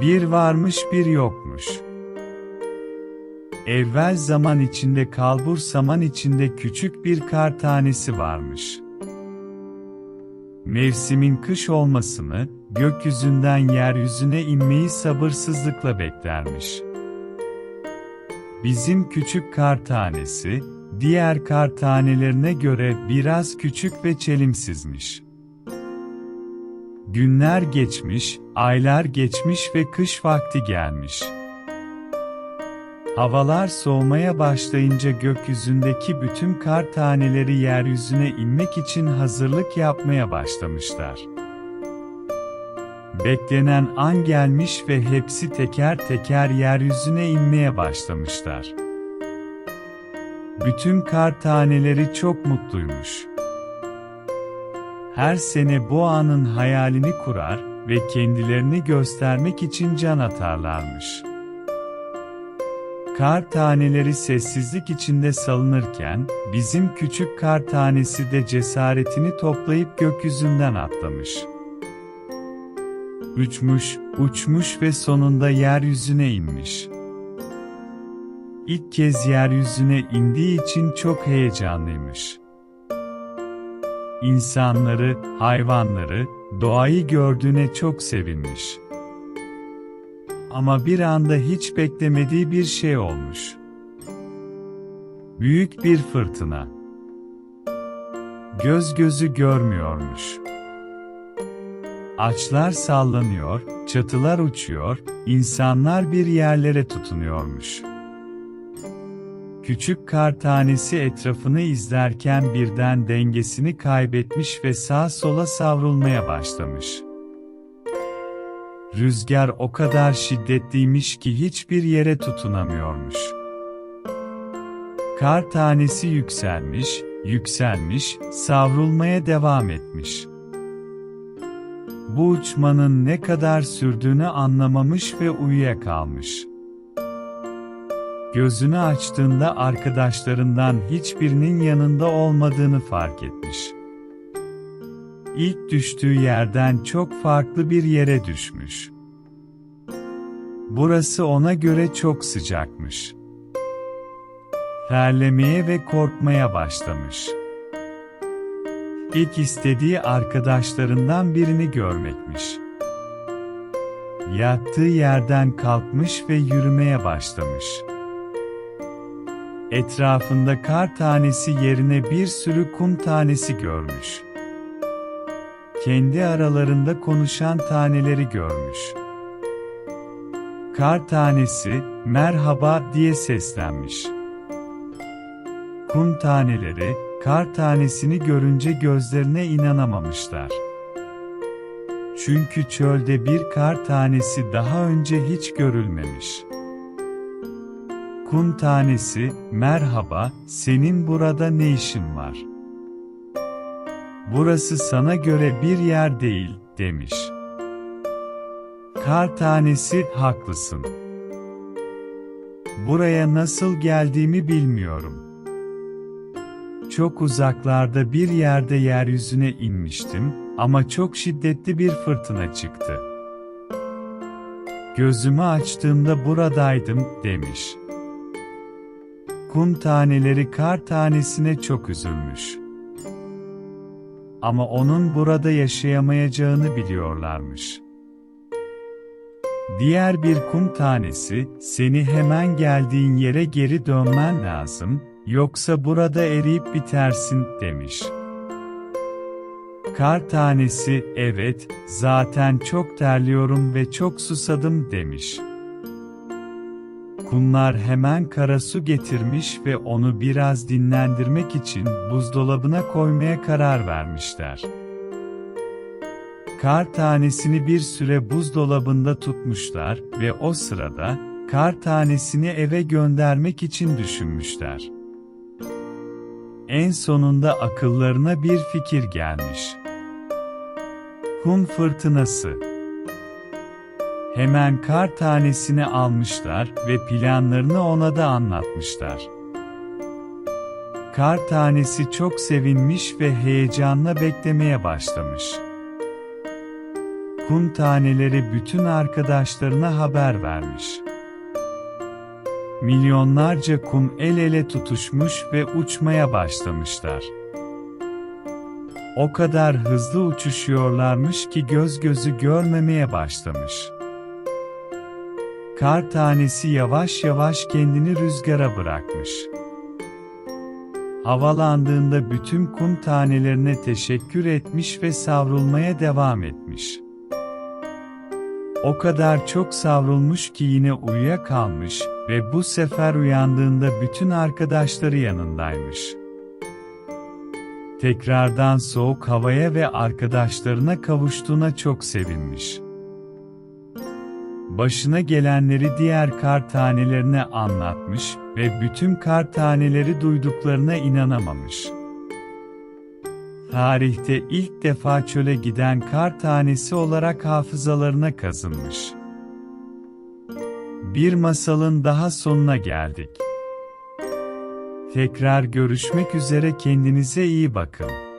Bir varmış bir yokmuş. Evvel zaman içinde kalbur saman içinde küçük bir kar tanesi varmış. Mevsimin kış olmasını, gökyüzünden yeryüzüne inmeyi sabırsızlıkla beklermiş. Bizim küçük kar tanesi, diğer kar tanelerine göre biraz küçük ve çelimsizmiş. Günler geçmiş, aylar geçmiş ve kış vakti gelmiş. Havalar soğumaya başlayınca gökyüzündeki bütün kar taneleri yeryüzüne inmek için hazırlık yapmaya başlamışlar. Beklenen an gelmiş ve hepsi teker teker yeryüzüne inmeye başlamışlar. Bütün kar taneleri çok mutluymuş. Her sene bu anın hayalini kurar ve kendilerini göstermek için can atarlarmış. Kar taneleri sessizlik içinde salınırken, bizim küçük kar tanesi de cesaretini toplayıp gökyüzünden atlamış. Uçmuş, uçmuş ve sonunda yeryüzüne inmiş. İlk kez yeryüzüne indiği için çok heyecanlıymış. İnsanları, hayvanları, doğayı gördüğüne çok sevinmiş. Ama bir anda hiç beklemediği bir şey olmuş. Büyük bir fırtına. Göz gözü görmüyormuş. Ağaçlar sallanıyor, çatılar uçuyor, insanlar bir yerlere tutunuyormuş. Küçük kar tanesi etrafını izlerken birden dengesini kaybetmiş ve sağa sola savrulmaya başlamış. Rüzgar o kadar şiddetliymiş ki hiçbir yere tutunamıyormuş. Kar tanesi yükselmiş, yükselmiş, savrulmaya devam etmiş. Bu uçmanın ne kadar sürdüğünü anlamamış ve uyuyakalmış. Gözünü açtığında arkadaşlarından hiçbirinin yanında olmadığını fark etmiş. İlk düştüğü yerden çok farklı bir yere düşmüş. Burası ona göre çok sıcakmış. Terlemeye ve korkmaya başlamış. İlk istediği arkadaşlarından birini görmekmiş. Yattığı yerden kalkmış ve yürümeye başlamış. Etrafında kar tanesi yerine bir sürü kum tanesi görmüş. Kendi aralarında konuşan taneleri görmüş. Kar tanesi, "Merhaba" diye seslenmiş. Kum taneleri, kar tanesini görünce gözlerine inanamamışlar. Çünkü çölde bir kar tanesi daha önce hiç görülmemiş. Kum tanesi, "Merhaba, senin burada ne işin var? Burası sana göre bir yer değil," demiş. Kar tanesi, "Haklısın. Buraya nasıl geldiğimi bilmiyorum. Çok uzaklarda bir yerde yeryüzüne inmiştim ama çok şiddetli bir fırtına çıktı. Gözümü açtığımda buradaydım," demiş. Kum taneleri kar tanesine çok üzülmüş. Ama onun burada yaşayamayacağını biliyorlarmış. Diğer bir kum tanesi, "Seni hemen geldiğin yere geri dönmen lazım, yoksa burada eriyip bitersin," demiş. Kar tanesi, "Evet, zaten çok terliyorum ve çok susadım," demiş. Kumlar hemen kara su getirmiş ve onu biraz dinlendirmek için buzdolabına koymaya karar vermişler. Kar tanesini bir süre buzdolabında tutmuşlar ve o sırada, kar tanesini eve göndermek için düşünmüşler. En sonunda akıllarına bir fikir gelmiş. Kum fırtınası. Hemen kar tanesini almışlar ve planlarını ona da anlatmışlar. Kar tanesi çok sevinmiş ve heyecanla beklemeye başlamış. kum taneleri bütün arkadaşlarına haber vermiş. Milyonlarca kum el ele tutuşmuş ve uçmaya başlamışlar. O kadar hızlı uçuşuyorlarmış ki göz gözü görmemeye başlamış. Kar tanesi yavaş yavaş kendini rüzgara bırakmış. Havalandığında bütün kum tanelerine teşekkür etmiş ve savrulmaya devam etmiş. O kadar çok savrulmuş ki yine uyuyakalmış ve bu sefer uyandığında bütün arkadaşları yanındaymış. Tekrardan soğuk havaya ve arkadaşlarına kavuştuğuna çok sevinmiş. Başına gelenleri diğer kar tanelerine anlatmış ve bütün kar taneleri duyduklarına inanamamış. Tarihte ilk defa çöle giden kar tanesi olarak hafızalarına kazınmış. Bir masalın daha sonuna geldik. Tekrar görüşmek üzere, kendinize iyi bakın.